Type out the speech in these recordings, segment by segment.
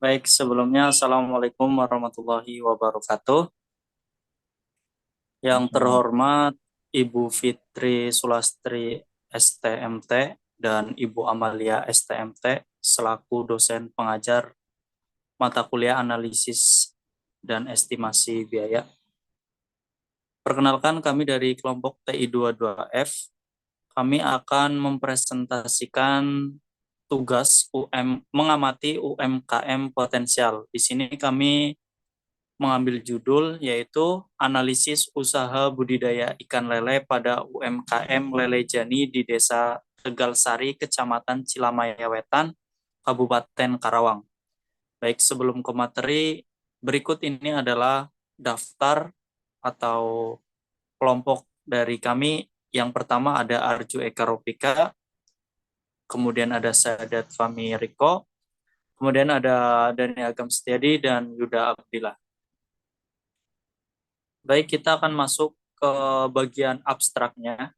Baik, sebelumnya Assalamualaikum warahmatullahi wabarakatuh. Yang terhormat Ibu Fitri Sulastri STMT dan Ibu Amalia STMT selaku dosen pengajar mata kuliah analisis dan estimasi biaya. Perkenalkan kami dari kelompok TI 22F. Kami akan mempresentasikan tugas mengamati UMKM potensial. Di sini kami mengambil judul yaitu analisis usaha budidaya ikan lele pada UMKM Lele Jani di Desa Tegalsari, Kecamatan Cilamaya Wetan, Kabupaten Karawang. Baik, sebelum ke materi, berikut ini adalah daftar atau kelompok dari kami. Yang pertama ada Arju Eka Ropika, kemudian ada Sadat Fami Riko, kemudian ada Dani Agam Setiadi dan Yuda Abdillah. Baik, kita akan masuk ke bagian abstraknya.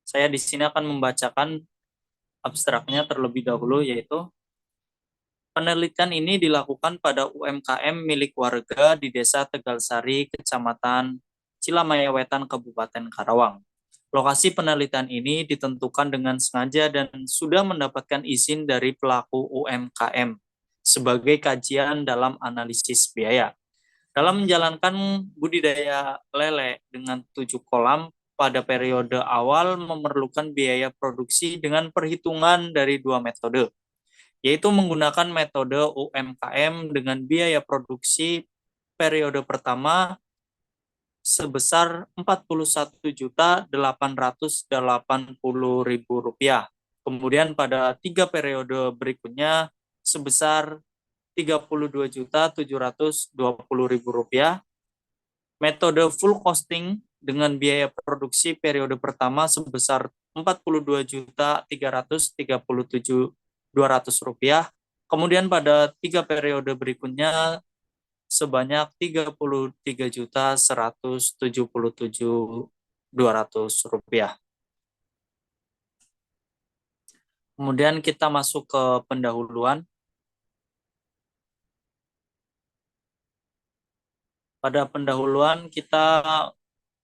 Saya di sini akan membacakan abstraknya terlebih dahulu, yaitu penelitian ini dilakukan pada UMKM milik warga di Desa Tegalsari, Kecamatan Cilamaya Wetan, Kabupaten Karawang. Lokasi penelitian ini ditentukan dengan sengaja dan sudah mendapatkan izin dari pelaku UMKM sebagai kajian dalam analisis biaya. Dalam menjalankan budidaya lele dengan 7 kolam pada periode awal memerlukan biaya produksi dengan perhitungan dari 2 metode, yaitu menggunakan metode UMKM dengan biaya produksi periode pertama sebesar Rp41.880.000. Kemudian pada 3 periode berikutnya sebesar Rp32.720.000. Metode full costing dengan biaya produksi periode pertama sebesar Rp42.337.200. Kemudian pada 3 periode berikutnya sebanyak Rp33.177.200. Kemudian kita masuk ke pendahuluan. Pada pendahuluan kita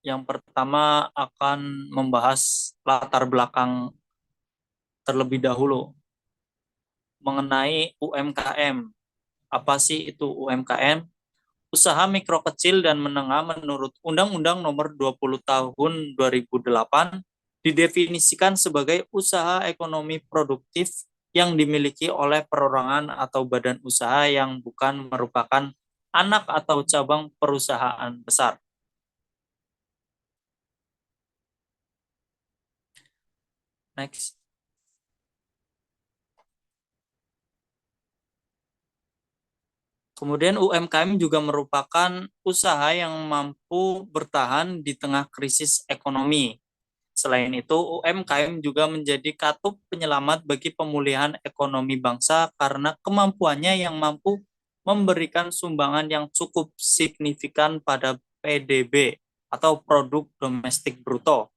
yang pertama akan membahas latar belakang terlebih dahulu mengenai UMKM. Apa sih itu UMKM? Usaha mikro kecil dan menengah menurut Undang-Undang Nomor 20 Tahun 2008 didefinisikan sebagai usaha ekonomi produktif yang dimiliki oleh perorangan atau badan usaha yang bukan merupakan anak atau cabang perusahaan besar. Next. Kemudian UMKM juga merupakan usaha yang mampu bertahan di tengah krisis ekonomi. Selain itu, UMKM juga menjadi katup penyelamat bagi pemulihan ekonomi bangsa karena kemampuannya yang mampu memberikan sumbangan yang cukup signifikan pada PDB atau produk domestik bruto,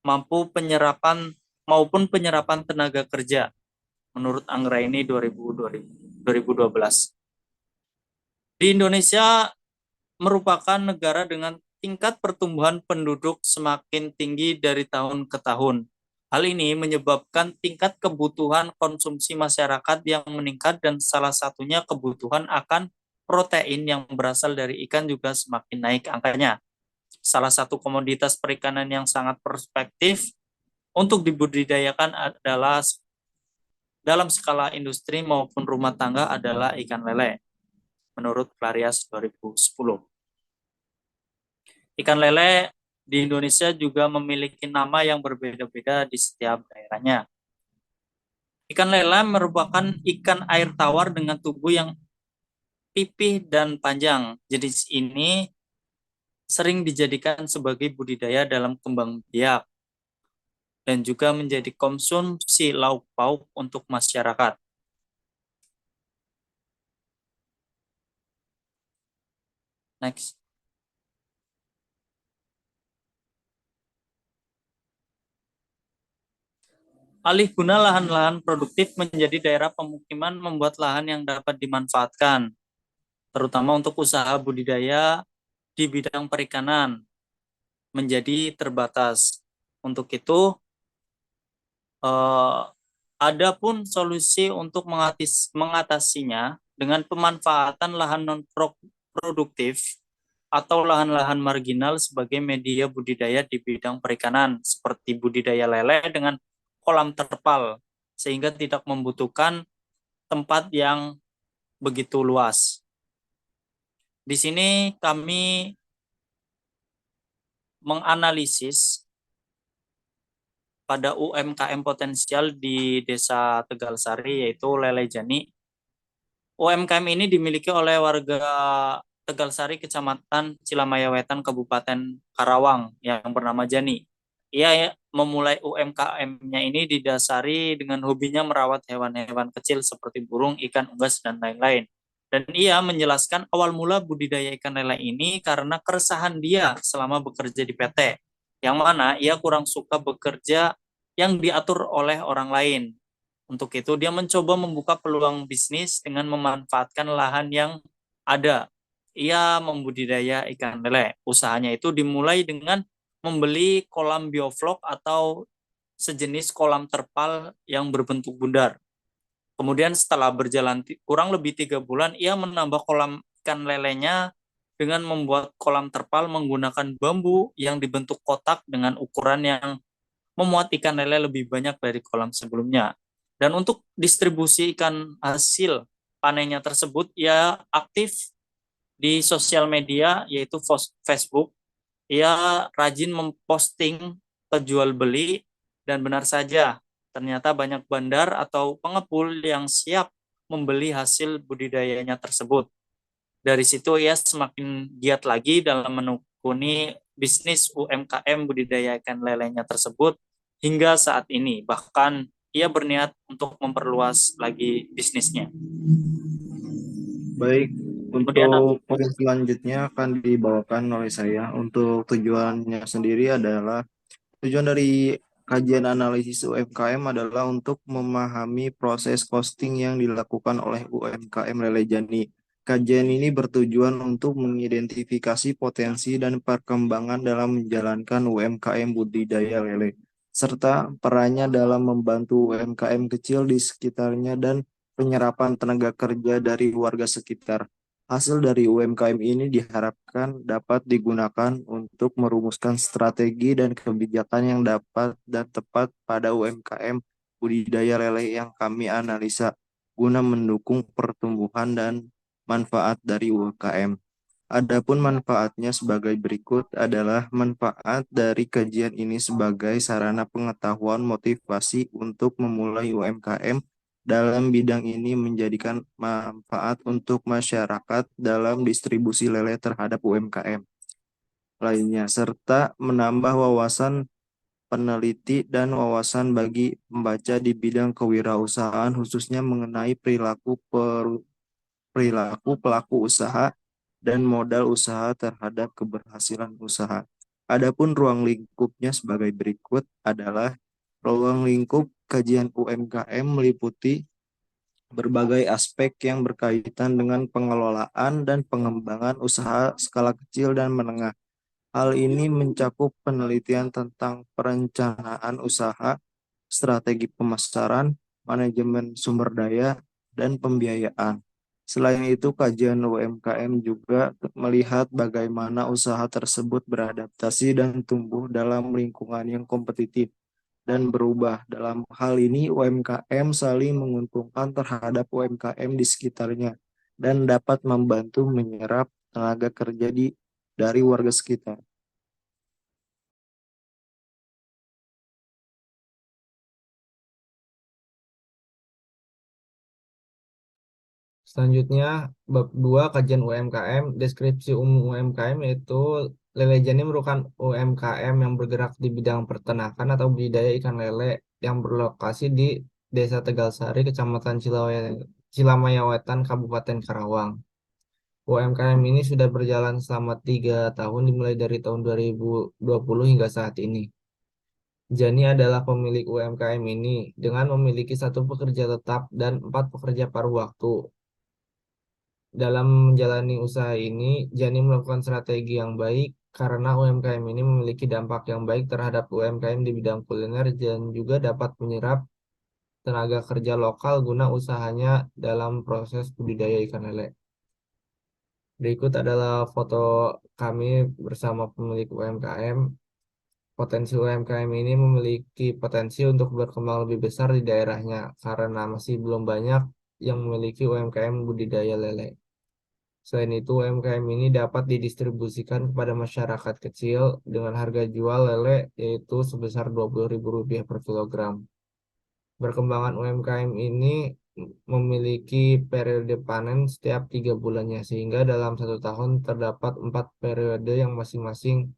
mampu penyerapan maupun penyerapan tenaga kerja menurut Anggraini 2012. Di Indonesia merupakan negara dengan tingkat pertumbuhan penduduk semakin tinggi dari tahun ke tahun. Hal ini menyebabkan tingkat kebutuhan konsumsi masyarakat yang meningkat dan salah satunya kebutuhan akan protein yang berasal dari ikan juga semakin naik angkanya. Salah satu komoditas perikanan yang sangat perspektif untuk dibudidayakan adalah dalam skala industri maupun rumah tangga adalah ikan lele, menurut Clarias 2010. Ikan lele di Indonesia juga memiliki nama yang berbeda-beda di setiap daerahnya. Ikan lele merupakan ikan air tawar dengan tubuh yang pipih dan panjang. Jenis ini sering dijadikan sebagai budidaya dalam kembang biak dan juga menjadi konsumsi lauk pauk untuk masyarakat. Next. Alih guna lahan-lahan produktif menjadi daerah pemukiman membuat lahan yang dapat dimanfaatkan, terutama untuk usaha budidaya di bidang perikanan, menjadi terbatas. Untuk itu, eh, ada pun solusi untuk mengatasinya dengan pemanfaatan lahan non-produktif atau lahan-lahan marginal sebagai media budidaya di bidang perikanan, seperti budidaya lele dengan kolam terpal, sehingga tidak membutuhkan tempat yang begitu luas. Di sini kami menganalisis pada UMKM potensial di Desa Tegalsari, yaitu Lele Jani. UMKM ini dimiliki oleh warga Tegalsari, Kecamatan Cilamaya Wetan, Kabupaten Karawang yang bernama Jani. Ia memulai UMKM-nya ini didasari dengan hobinya merawat hewan-hewan kecil seperti burung, ikan, unggas, dan lain-lain. Dan ia menjelaskan awal mula budidaya ikan lele ini karena keresahan dia selama bekerja di PT, yang mana ia kurang suka bekerja yang diatur oleh orang lain. Untuk itu, dia mencoba membuka peluang bisnis dengan memanfaatkan lahan yang ada. Ia membudidaya ikan lele. Usahanya itu dimulai dengan membeli kolam bioflok atau sejenis kolam terpal yang berbentuk bundar. Kemudian setelah berjalan kurang lebih 3 bulan, ia menambah kolam ikan lelenya dengan membuat kolam terpal menggunakan bambu yang dibentuk kotak dengan ukuran yang memuat ikan lele lebih banyak dari kolam sebelumnya. Dan untuk distribusi ikan hasil panennya tersebut, ia aktif di sosial media, yaitu Facebook. Ia rajin memposting penjual beli, dan benar saja, ternyata banyak bandar atau pengepul yang siap membeli hasil budidayanya tersebut. Dari situ ia semakin giat lagi dalam menekuni bisnis UMKM budidaya ikan lelenya tersebut hingga saat ini. Bahkan ia berniat untuk memperluas lagi bisnisnya. Baik, Kemudian untuk poin selanjutnya akan dibawakan oleh saya. Untuk tujuannya sendiri adalah tujuan dari kajian analisis UMKM adalah untuk memahami proses costing yang dilakukan oleh UMKM Lele Jani. Kajian ini bertujuan untuk mengidentifikasi potensi dan perkembangan dalam menjalankan UMKM budidaya lele, serta perannya dalam membantu UMKM kecil di sekitarnya dan penyerapan tenaga kerja dari warga sekitar. Hasil dari UMKM ini diharapkan dapat digunakan untuk merumuskan strategi dan kebijakan yang dapat dan tepat pada UMKM budidaya lele yang kami analisa guna mendukung pertumbuhan dan manfaat dari UMKM. Adapun manfaatnya sebagai berikut adalah manfaat dari kajian ini sebagai sarana pengetahuan motivasi untuk memulai UMKM dalam bidang ini menjadikan manfaat untuk masyarakat dalam distribusi lele terhadap UMKM lainnya, serta menambah wawasan peneliti dan wawasan bagi pembaca di bidang kewirausahaan khususnya mengenai perilaku pelaku usaha dan modal usaha terhadap keberhasilan usaha. Adapun ruang lingkupnya sebagai berikut adalah ruang lingkup kajian UMKM meliputi berbagai aspek yang berkaitan dengan pengelolaan dan pengembangan usaha skala kecil dan menengah. Hal ini mencakup penelitian tentang perencanaan usaha, strategi pemasaran, manajemen sumber daya, dan pembiayaan. Selain itu, kajian UMKM juga melihat bagaimana usaha tersebut beradaptasi dan tumbuh dalam lingkungan yang kompetitif dan berubah. Dalam hal ini, UMKM saling menguntungkan terhadap UMKM di sekitarnya dan dapat membantu menyerap tenaga kerja dari warga sekitar. Selanjutnya, bab 2 kajian UMKM, deskripsi umum UMKM yaitu Lele Jani merupakan UMKM yang bergerak di bidang peternakan atau budidaya ikan lele yang berlokasi di Desa Tegalsari, Kecamatan Cilamaya Wetan, Kabupaten Karawang. UMKM ini sudah berjalan selama 3 tahun dimulai dari tahun 2020 hingga saat ini. Jani adalah pemilik UMKM ini dengan memiliki satu pekerja tetap dan 4 pekerja paruh waktu. Dalam menjalani usaha ini, Jani melakukan strategi yang baik karena UMKM ini memiliki dampak yang baik terhadap UMKM di bidang kuliner dan juga dapat menyerap tenaga kerja lokal guna usahanya dalam proses budidaya ikan lele. Berikut adalah foto kami bersama pemilik UMKM. Potensi UMKM ini memiliki potensi untuk berkembang lebih besar di daerahnya karena masih belum banyak yang memiliki UMKM budidaya lele. Selain itu, UMKM ini dapat didistribusikan kepada masyarakat kecil dengan harga jual lele yaitu sebesar Rp20.000 per kilogram. Perkembangan UMKM ini memiliki periode panen setiap 3 bulannya, sehingga dalam 1 tahun terdapat 4 periode yang masing-masing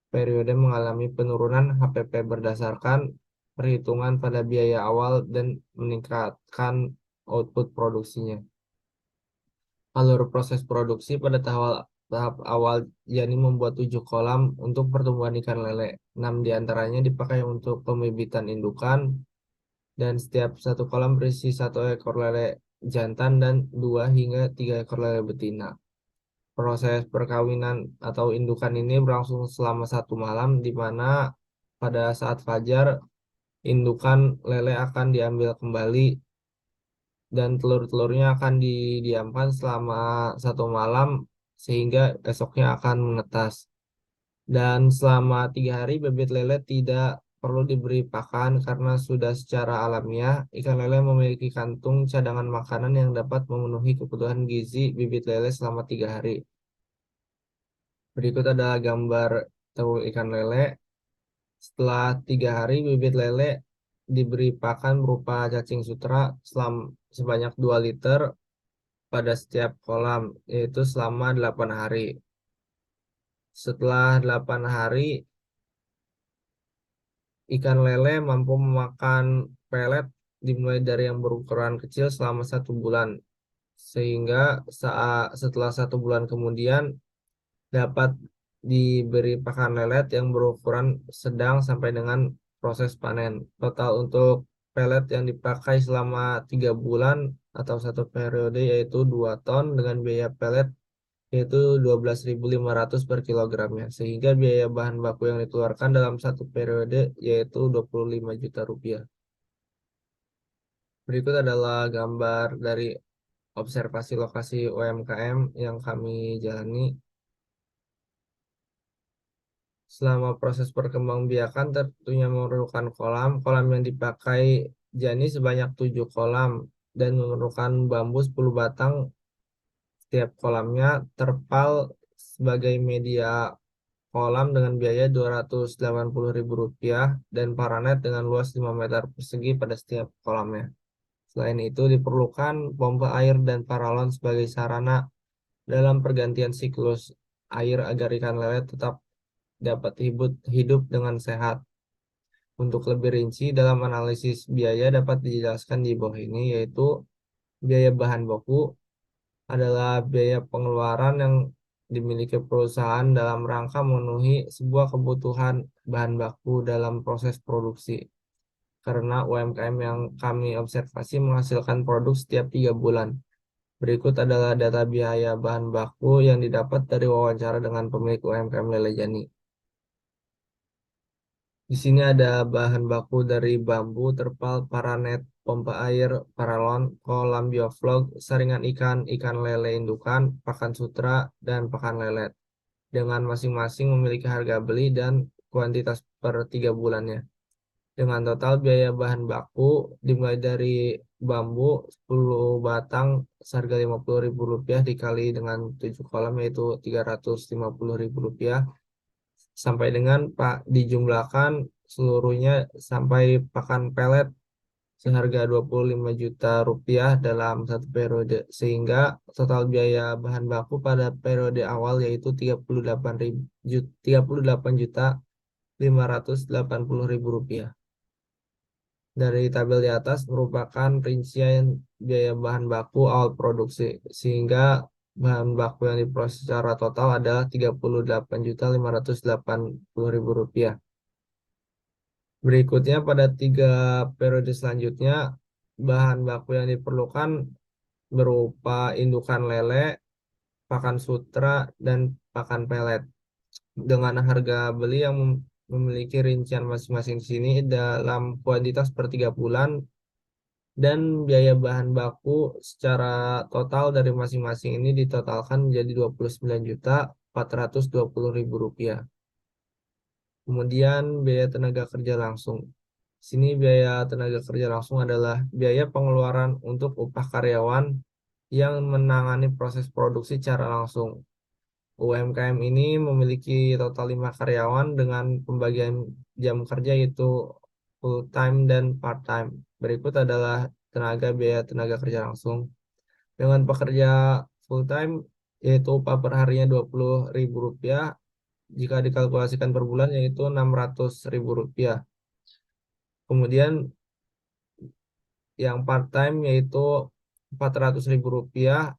periode mengalami penurunan HPP berdasarkan perhitungan pada biaya awal dan meningkatkan output produksinya. Alur proses produksi pada tahap awal Yani membuat 7 kolam untuk pertumbuhan ikan lele. 6 diantaranya dipakai untuk pembibitan indukan dan setiap satu kolam berisi 1 ekor lele jantan dan 2 hingga 3 ekor lele betina. Proses perkawinan atau indukan ini berlangsung selama 1 malam, di mana pada saat fajar indukan lele akan diambil kembali dan telur-telurnya akan didiamkan selama 1 malam sehingga esoknya akan menetas. Dan selama 3 hari bebek lele tidak perlu diberi pakan karena sudah secara alamiah ikan lele memiliki kantung cadangan makanan yang dapat memenuhi kebutuhan gizi bibit lele selama 3 hari. Berikut adalah gambar telur ikan lele. Setelah 3 hari bibit lele diberi pakan berupa cacing sutra sebanyak 2 liter pada setiap kolam, yaitu selama 8 hari. Setelah 8 hari, ikan lele mampu memakan pelet dimulai dari yang berukuran kecil selama 1 bulan, sehingga setelah 1 bulan kemudian dapat diberi pakan lelet yang berukuran sedang sampai dengan proses panen. Total untuk pelet yang dipakai selama 3 bulan atau satu periode yaitu 2 ton dengan biaya pelet yaitu 12.500 per kilogramnya, sehingga biaya bahan baku yang dikeluarkan dalam satu periode yaitu Rp25 juta. Berikut adalah gambar dari observasi lokasi UMKM yang kami jalani. Selama proses perkembangbiakan tentunya memerlukan kolam. Kolam yang dipakai Jani sebanyak 7 kolam dan memerlukan bambu 10 batang setiap kolamnya, terpal sebagai media kolam dengan biaya Rp280.000 dan paranet dengan luas 5 meter persegi pada setiap kolamnya. Selain itu diperlukan pompa air dan paralon sebagai sarana dalam pergantian siklus air agar ikan lele tetap dapat hidup dengan sehat. Untuk lebih rinci dalam analisis biaya dapat dijelaskan di bawah ini, yaitu biaya bahan baku adalah biaya pengeluaran yang dimiliki perusahaan dalam rangka memenuhi sebuah kebutuhan bahan baku dalam proses produksi. Karena UMKM yang kami observasi menghasilkan produk setiap 3 bulan. Berikut adalah data biaya bahan baku yang didapat dari wawancara dengan pemilik UMKM Lele Jani. Di sini ada bahan baku dari bambu, terpal, paranet, pompa air, paralon, kolam bioflok, saringan ikan, ikan lele indukan, pakan sutra, dan pakan lelet. Dengan masing-masing memiliki harga beli dan kuantitas per 3 bulannya. Dengan total biaya bahan baku dimulai dari bambu 10 batang seharga Rp50.000 dikali dengan 7 kolam yaitu Rp350.000 sampai dengan Pak dijumlahkan seluruhnya sampai pakan pelet seharga Rp25 juta dalam satu periode, sehingga total biaya bahan baku pada periode awal yaitu Rp38.580.000. Dari tabel di atas merupakan rincian biaya bahan baku awal produksi, sehingga bahan baku yang diproses secara total adalah Rp38.580.000. Berikutnya pada 3 periode selanjutnya, bahan baku yang diperlukan berupa indukan lele, pakan sutra, dan pakan pelet. Dengan harga beli yang memiliki rincian masing-masing di sini dalam kuantitas per 3 bulan, dan biaya bahan baku secara total dari masing-masing ini ditotalkan menjadi Rp29.420.000. Kemudian biaya tenaga kerja langsung. Sini biaya tenaga kerja langsung adalah biaya pengeluaran untuk upah karyawan yang menangani proses produksi secara langsung. UMKM ini memiliki total 5 karyawan dengan pembagian jam kerja yaitu full time dan part time. Berikut adalah biaya tenaga kerja langsung. Dengan pekerja full time yaitu upah per harinya Rp20.000, jika dikalkulasikan per bulan yaitu Rp600.000. Kemudian yang part time yaitu Rp400.000,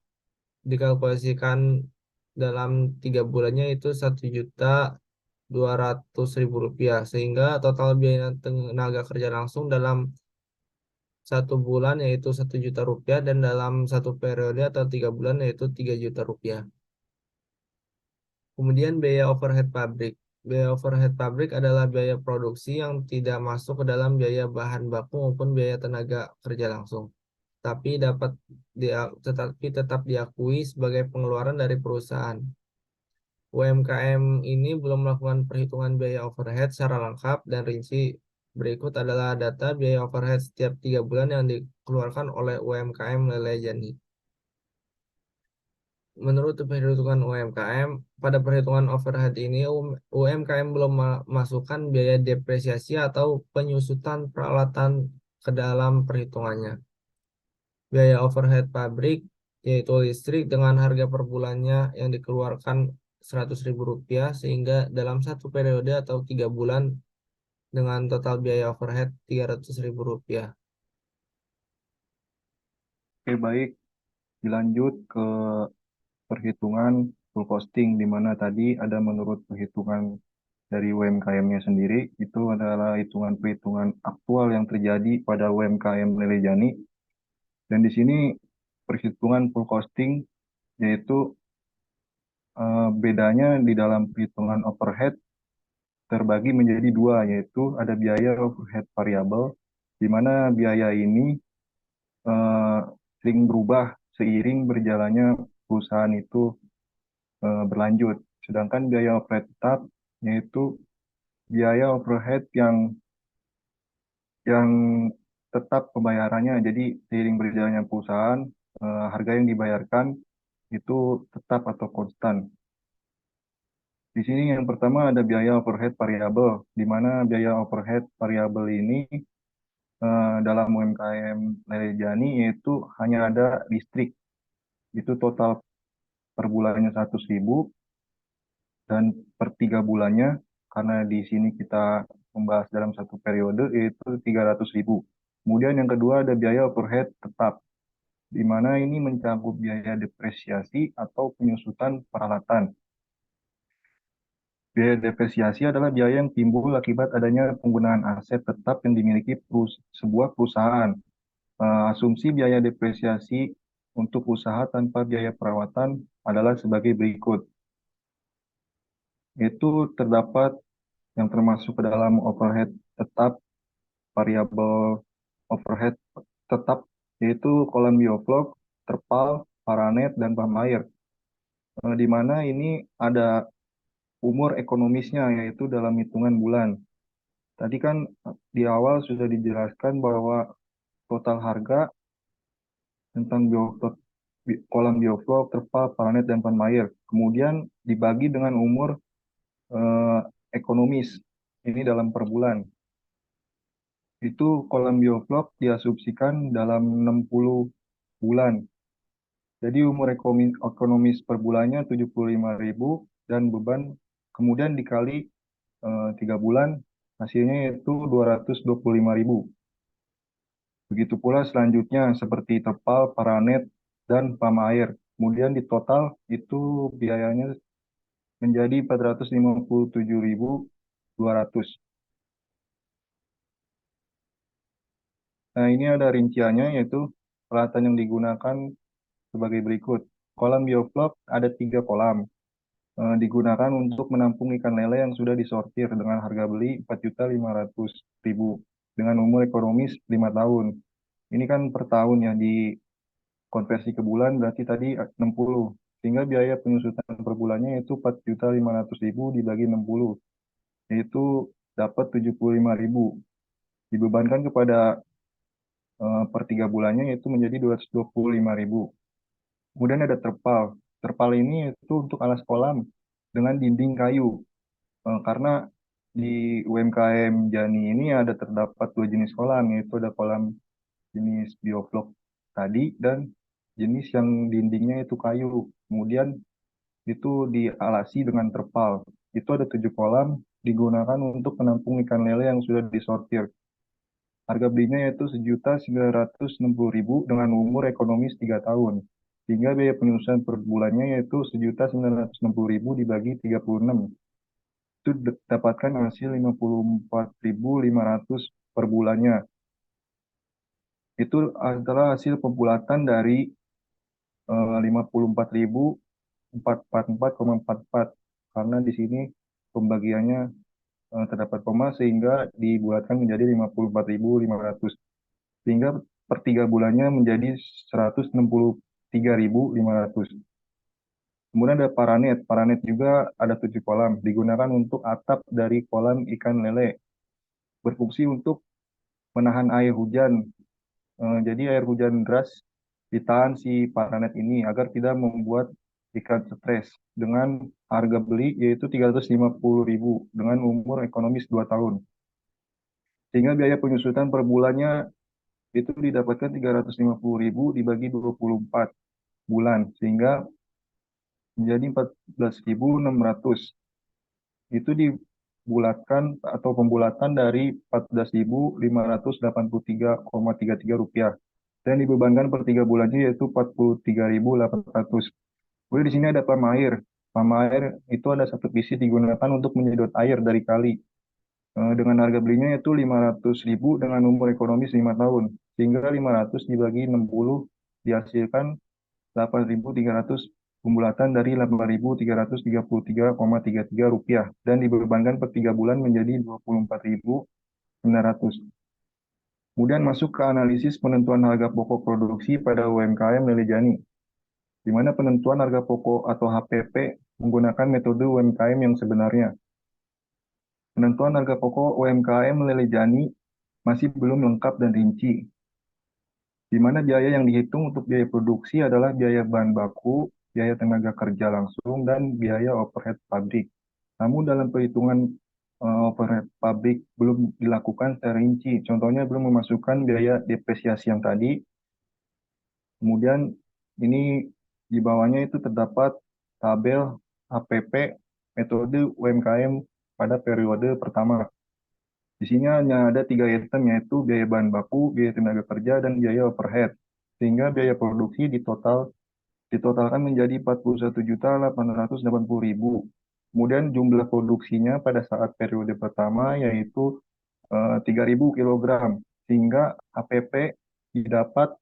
dikalkulasikan dalam 3 bulannya itu Rp1.200.000, sehingga total biaya tenaga kerja langsung dalam 1 bulan yaitu Rp1.000.000, dan dalam 1 periode atau 3 bulan yaitu Rp3.000.000. Kemudian biaya overhead pabrik. Biaya overhead pabrik adalah biaya produksi yang tidak masuk ke dalam biaya bahan baku maupun biaya tenaga kerja langsung, tetapi tetap diakui sebagai pengeluaran dari perusahaan. UMKM ini belum melakukan perhitungan biaya overhead secara lengkap dan rinci. Berikut adalah data biaya overhead setiap 3 bulan yang dikeluarkan oleh UMKM Lele Jani. Menurut perhitungan UMKM, pada perhitungan overhead ini UMKM belum memasukkan biaya depresiasi atau penyusutan peralatan ke dalam perhitungannya. Biaya overhead pabrik yaitu listrik dengan harga per bulannya yang dikeluarkan Rp100.000, sehingga dalam 1 periode atau 3 bulan dengan total biaya overhead Rp300.000. Oke, baik. Dilanjut ke perhitungan full costing, di mana tadi ada menurut perhitungan dari UMKM-nya sendiri, itu adalah hitungan-perhitungan aktual yang terjadi pada UMKM Lele Jani. Dan di sini perhitungan full costing, yaitu bedanya di dalam perhitungan overhead terbagi menjadi dua, yaitu ada biaya overhead variabel, di mana biaya ini eh, sering berubah seiring berjalannya perusahaan itu berlanjut. Sedangkan biaya overhead tetap yaitu biaya overhead yang tetap pembayarannya. Jadi seiring berjalannya perusahaan, harga yang dibayarkan itu tetap atau konstan. Di sini yang pertama ada biaya overhead variabel, di mana biaya overhead variabel ini dalam UMKM Lele Jani yaitu hanya ada listrik. Itu total per bulannya 100.000, dan per 3 bulannya, karena di sini kita membahas dalam 1 periode, yaitu 300.000. Kemudian yang kedua ada biaya overhead tetap, di mana ini mencakup biaya depresiasi atau penyusutan peralatan. Biaya depresiasi adalah biaya yang timbul akibat adanya penggunaan aset tetap yang dimiliki sebuah perusahaan. Asumsi biaya depresiasi untuk usaha tanpa biaya perawatan adalah sebagai berikut. Itu terdapat yang termasuk ke dalam overhead tetap, variabel overhead tetap, yaitu kolam bioflok, terpal, paranet, dan pump air. Di mana ini ada umur ekonomisnya, yaitu dalam hitungan bulan. Tadi kan di awal sudah dijelaskan bahwa total harga tentang kolam bioflok, terpal, paranet, dan pump air. Kemudian dibagi dengan umur eh, ekonomis, ini dalam per bulan. Itu kolam bioflok diasumsikan dalam 60 bulan. Jadi umur ekonomis per bulannya 75.000, dan beban kemudian dikali 3 bulan, hasilnya yaitu 225.000. Begitu pula selanjutnya seperti terpal, paranet, dan pump air. Kemudian di total itu biayanya menjadi 457.200. Nah, ini ada rinciannya, yaitu peralatan yang digunakan sebagai berikut. Kolam bioflok ada 3 kolam. Digunakan untuk menampung ikan lele yang sudah disortir dengan harga beli 4.500.000 dengan umur ekonomis 5 tahun. Ini kan per tahun ya, dikonversi ke bulan berarti tadi 60. Sehingga biaya penyusutan per bulannya yaitu 4.500.000 dibagi 60, yaitu dapat 75.000. Dibebankan kepada per 3 bulannya yaitu menjadi 225.000. Kemudian ada terpal. Terpal ini itu untuk alas kolam dengan dinding kayu. Karena di UMKM Jani ini ada terdapat 2 jenis kolam, yaitu ada kolam jenis bioflok tadi dan jenis yang dindingnya itu kayu. Kemudian itu dialasi dengan terpal. Itu ada 7 kolam digunakan untuk menampung ikan lele yang sudah disortir. Harga belinya yaitu 1.960.000 dengan umur ekonomis 3 tahun. Sehingga biaya penyusutan per bulannya yaitu 1.960.000 dibagi 36. Itu dapatkan hasil 54.500 per bulannya. Itu adalah hasil pembulatan dari 54.444,44, karena di sini pembagiannya terdapat koma sehingga dibuatkan menjadi 54.500, sehingga per 3 bulannya menjadi 163.500. Kemudian ada paranet. Paranet juga ada 7 kolam digunakan untuk atap dari kolam ikan lele, berfungsi untuk menahan air hujan. Jadi air hujan deras ditahan si paranet ini agar tidak membuat ikan stres, dengan harga beli yaitu 350.000 dengan umur ekonomis 2 tahun. Sehingga biaya penyusutan per bulannya itu didapatkan 350.000 dibagi 24 bulan sehingga menjadi 14.600. Itu dibulatkan atau pembulatan dari 14.583,33 rupiah dan dibebankan per 3 bulannya yaitu 43.800. Kemudian di sini ada pam air. Pam air itu ada 1 pieces digunakan untuk menyedot air dari kali. Dengan harga belinya yaitu 500.000 dengan umur ekonomis 5 tahun. Sehingga 500 dibagi 60 dihasilkan 8.300, pembulatan dari 8.333,33 rupiah dan dibebankan per 3 bulan menjadi 24.900. Kemudian masuk ke analisis penentuan harga pokok produksi pada UMKM Lele Jani, di mana penentuan harga pokok atau HPP menggunakan metode UMKM yang sebenarnya. Penentuan harga pokok UMKM Lele Jani masih belum lengkap dan rinci, di mana biaya yang dihitung untuk biaya produksi adalah biaya bahan baku, biaya tenaga kerja langsung, dan biaya overhead pabrik. Namun dalam perhitungan overhead pabrik belum dilakukan secara rinci. Contohnya belum memasukkan biaya depresiasi yang tadi. Kemudian ini di bawahnya itu terdapat tabel HPP metode UMKM pada periode pertama. Di sini hanya ada 3 item, yaitu biaya bahan baku, biaya tenaga kerja, dan biaya overhead. Sehingga biaya produksi ditotalkan menjadi 41.880.000. Kemudian jumlah produksinya pada saat periode pertama yaitu 3.000 kilogram. Sehingga HPP didapat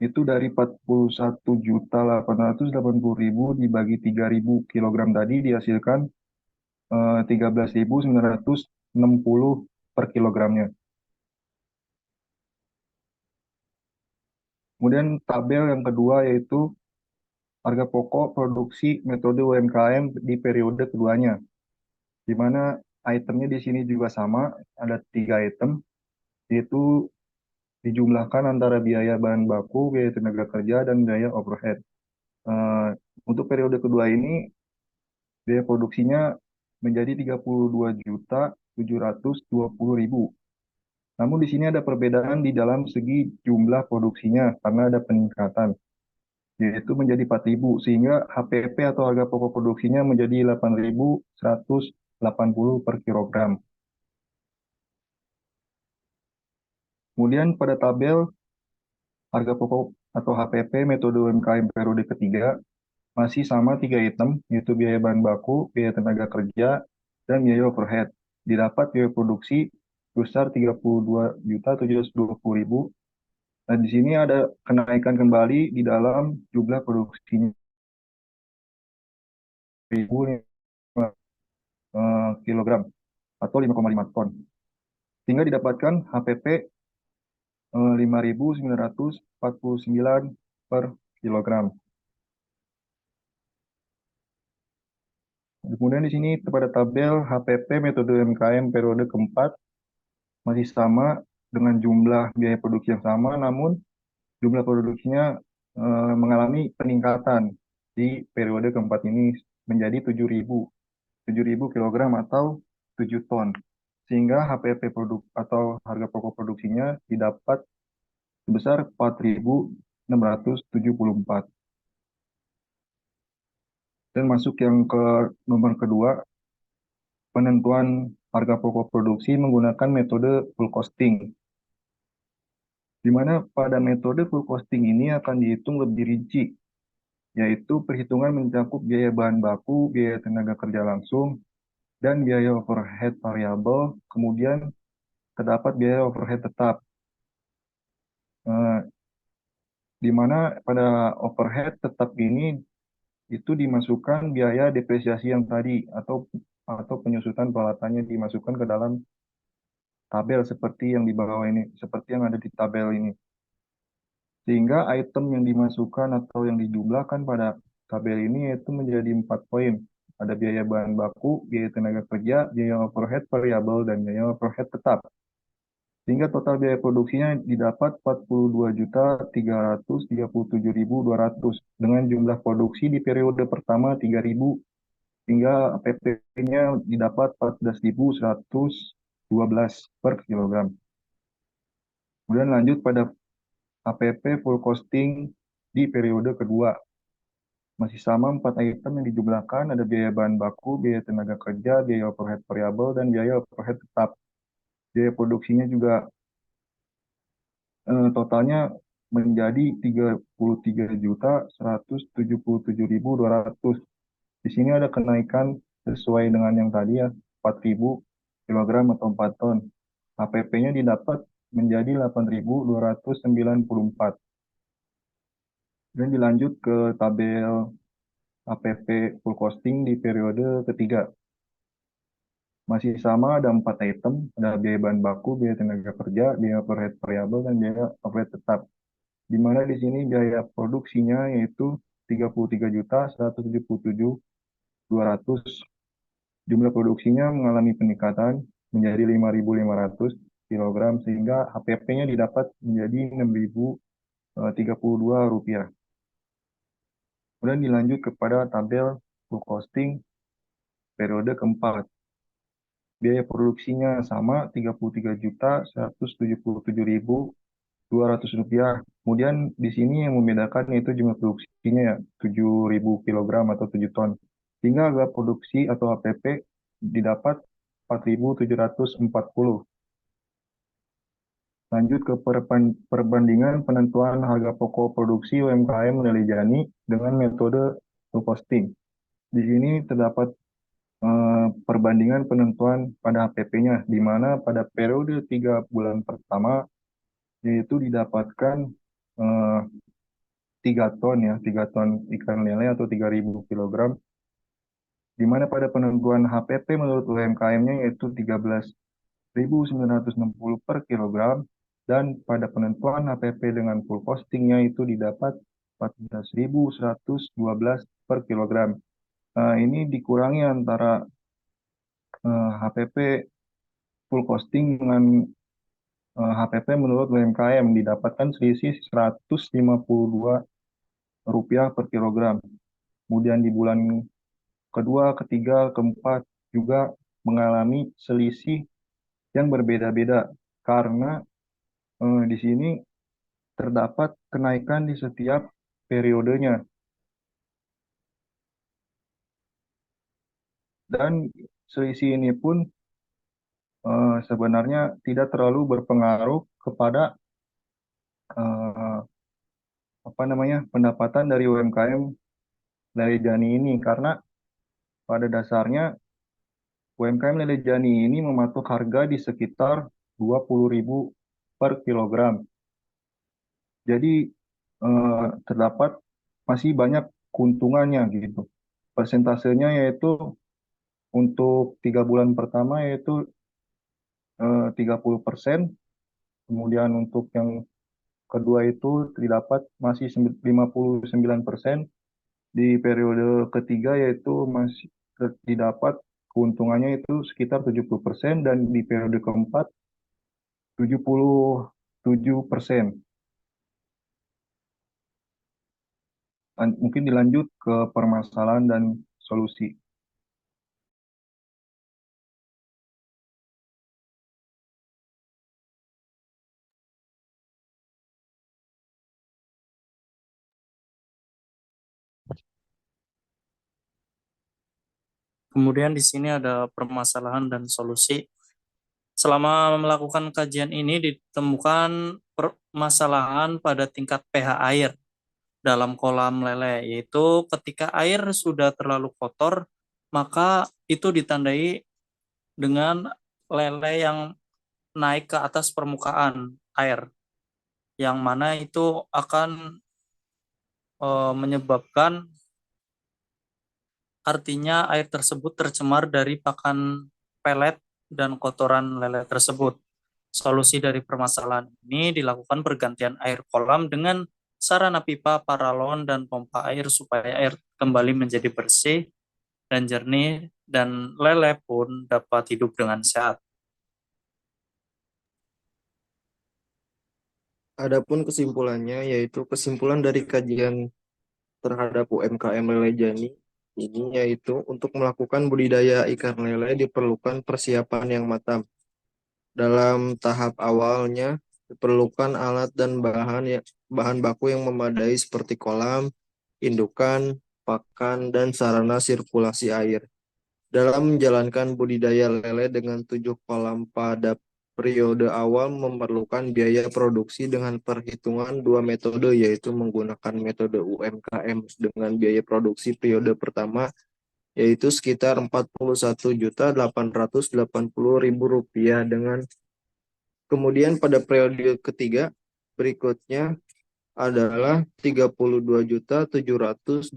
itu dari 41.880.000 dibagi 3.000 kilogram tadi dihasilkan 13.960 per kilogramnya. Kemudian tabel yang kedua yaitu harga pokok produksi metode UMKM di periode keduanya, di mana itemnya di sini juga sama, ada 3 item, yaitu dijumlahkan antara biaya bahan baku, biaya tenaga kerja, dan biaya overhead. Eh, untuk periode kedua ini, biaya produksinya menjadi 32.720.000. Namun di sini ada perbedaan di dalam segi jumlah produksinya karena ada peningkatan, yaitu menjadi 4.000, sehingga HPP atau harga pokok produksinya menjadi 8.180 per kilogram. Kemudian pada tabel harga pokok atau HPP metode UMKM periode ketiga masih sama 3 item, yaitu biaya bahan baku, biaya tenaga kerja, dan biaya overhead. Didapat biaya produksi sebesar 32.720.000. Nah, di sini ada kenaikan kembali di dalam jumlah produksinya 1.005 kilogram atau 5,5 ton. Sehingga didapatkan HPP 5.949 per kilogram. Kemudian di sini pada tabel HPP metode UMKM periode keempat masih sama dengan jumlah biaya produksi yang sama, namun jumlah produksinya mengalami peningkatan di periode keempat ini menjadi 7.000 kilogram atau 7 ton. Sehingga HPP produk atau harga pokok produksinya didapat sebesar 4.674. Dan masuk yang ke nomor kedua, penentuan harga pokok produksi menggunakan metode full costing. Di mana pada metode full costing ini akan dihitung lebih rinci, yaitu perhitungan mencakup biaya bahan baku, biaya tenaga kerja langsung, dan biaya overhead variabel, kemudian terdapat biaya overhead tetap. Di mana pada overhead tetap ini itu dimasukkan biaya depresiasi yang tadi atau penyusutan peralatannya dimasukkan ke dalam tabel seperti yang di bawah ini, seperti yang ada di tabel ini. Sehingga item yang dimasukkan atau yang dijumlahkan pada tabel ini yaitu menjadi 4 poin. Ada biaya bahan baku, biaya tenaga kerja, biaya overhead variabel, dan biaya overhead tetap. Sehingga total biaya produksinya didapat 42.337.200 dengan jumlah produksi di periode pertama 3.000 hingga APP-nya didapat 14.112 per kilogram. Kemudian lanjut pada APP full costing di periode kedua. Masih sama 4 item yang dijumlahkan, ada biaya bahan baku, biaya tenaga kerja, biaya overhead variabel, dan biaya overhead tetap. Biaya produksinya juga totalnya menjadi 33.177.200. Di sini ada kenaikan sesuai dengan yang tadi ya, 4.000 kilogram atau 4 ton. HPP-nya didapat menjadi 8.294. Dan dilanjut ke tabel APP full costing di periode ketiga. Masih sama, ada 4 item, ada biaya bahan baku, biaya tenaga kerja, biaya overhead variabel, dan biaya overhead tetap. Di mana di sini biaya produksinya yaitu 33.177.200. Jumlah produksinya mengalami peningkatan menjadi 5.500 kilogram sehingga HPP-nya didapat menjadi 6.032 rupiah. Kemudian dilanjut kepada tabel full costing periode keempat. Biaya produksinya sama 33.177.200 rupiah. Kemudian di sini yang membedakan yaitu jumlah produksinya ya 7.000 kilogram atau 7 ton. Sehingga harga produksi atau HPP didapat 4.740. Lanjut ke perbandingan penentuan harga pokok produksi UMKM Lele Jani dengan metode full costing. Di sini terdapat perbandingan penentuan pada HPP-nya, di mana pada periode 3 bulan pertama yaitu didapatkan 3 ton ya, 3 ton ikan lele atau 3.000 kilogram, di mana pada penentuan HPP menurut UMKM-nya yaitu 13.960 per kilogram, dan pada penentuan HPP dengan full costingnya itu didapat 14.112 per kilogram. Nah, ini dikurangi antara HPP full costing dengan HPP menurut UMKM didapatkan selisih 152 rupiah per kilogram. Kemudian di bulan kedua, ketiga, keempat juga mengalami selisih yang berbeda-beda karena di sini terdapat kenaikan di setiap periodenya. Dan selisih ini pun sebenarnya tidak terlalu berpengaruh kepada pendapatan dari UMKM Lele Jani ini karena pada dasarnya UMKM Lele Jani ini mematok harga di sekitar 20.000 per kilogram. Jadi terdapat masih banyak keuntungannya gitu. Persentasenya yaitu untuk 3 bulan pertama yaitu 30%, kemudian untuk yang kedua itu didapat masih 59%, di periode ketiga yaitu masih didapat keuntungannya itu sekitar 70%, dan di periode keempat 77%. Mungkin dilanjut ke permasalahan dan solusi. Kemudian di sini ada permasalahan dan solusi. Selama melakukan kajian ini ditemukan permasalahan pada tingkat pH air dalam kolam lele, yaitu ketika air sudah terlalu kotor, maka itu ditandai dengan lele yang naik ke atas permukaan air, yang mana itu akan menyebabkan artinya air tersebut tercemar dari pakan pelet dan kotoran lele tersebut. Solusi dari permasalahan ini dilakukan pergantian air kolam dengan sarana pipa, paralon, dan pompa air supaya air kembali menjadi bersih dan jernih, dan lele pun dapat hidup dengan sehat. Adapun kesimpulannya, yaitu kesimpulan dari kajian terhadap UMKM Lele Jani ini, yaitu untuk melakukan budidaya ikan lele diperlukan persiapan yang matang. Dalam tahap awalnya diperlukan alat dan bahan baku yang memadai seperti kolam, indukan, pakan, dan sarana sirkulasi air. Dalam menjalankan budidaya lele dengan 7 kolam pada periode awal memerlukan biaya produksi dengan perhitungan 2 metode, yaitu menggunakan metode UMKM dengan biaya produksi periode pertama yaitu sekitar Rp41.880.000, dengan kemudian pada periode ketiga berikutnya adalah Rp32.720.000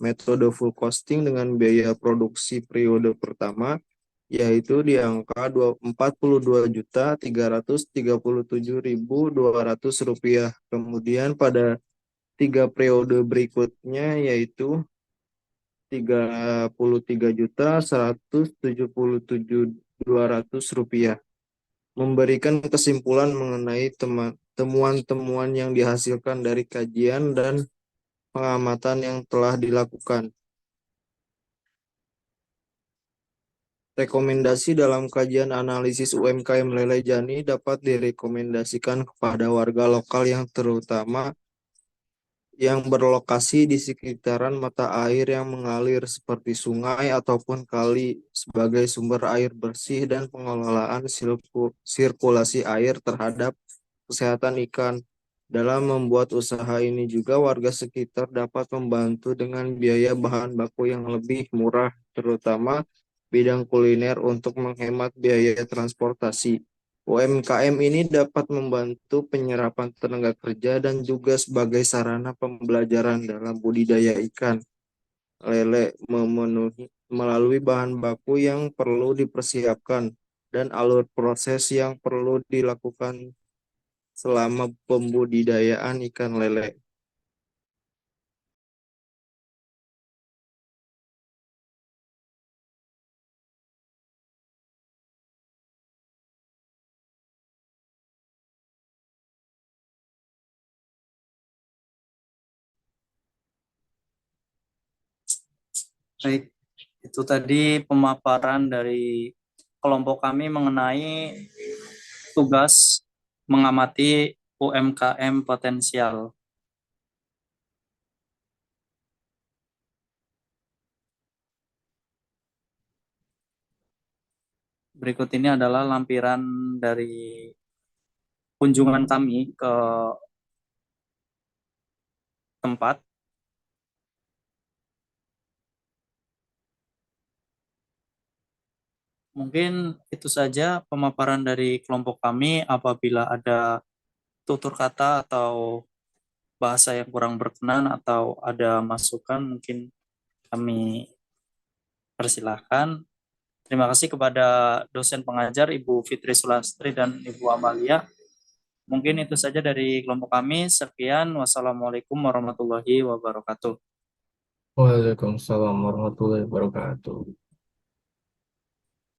metode full costing dengan biaya produksi periode pertama yaitu di angka Rp42.337.200. Kemudian pada 3 periode berikutnya yaitu Rp33.177.200. Memberikan kesimpulan mengenai temuan-temuan yang dihasilkan dari kajian dan pengamatan yang telah dilakukan. Rekomendasi dalam kajian analisis UMKM Lele Jani dapat direkomendasikan kepada warga lokal yang terutama yang berlokasi di sekitaran mata air yang mengalir seperti sungai ataupun kali sebagai sumber air bersih dan pengelolaan sirkulasi air terhadap kesehatan ikan. Dalam membuat usaha ini juga warga sekitar dapat membantu dengan biaya bahan baku yang lebih murah, terutama bidang kuliner untuk menghemat biaya transportasi. UMKM ini dapat membantu penyerapan tenaga kerja dan juga sebagai sarana pembelajaran dalam budidaya ikan lele melalui bahan baku yang perlu dipersiapkan dan alur proses yang perlu dilakukan selama pembudidayaan ikan lele. Baik, itu tadi pemaparan dari kelompok kami mengenai tugas mengamati UMKM potensial. Berikut ini adalah lampiran dari kunjungan kami ke tempat. Mungkin itu saja pemaparan dari kelompok kami. Apabila ada tutur kata atau bahasa yang kurang berkenan atau ada masukan, mungkin kami persilahkan. Terima kasih kepada dosen pengajar Ibu Fitri Sulastri dan Ibu Amalia. Mungkin itu saja dari kelompok kami. Sekian, wassalamualaikum warahmatullahi wabarakatuh. Waalaikumsalam warahmatullahi wabarakatuh.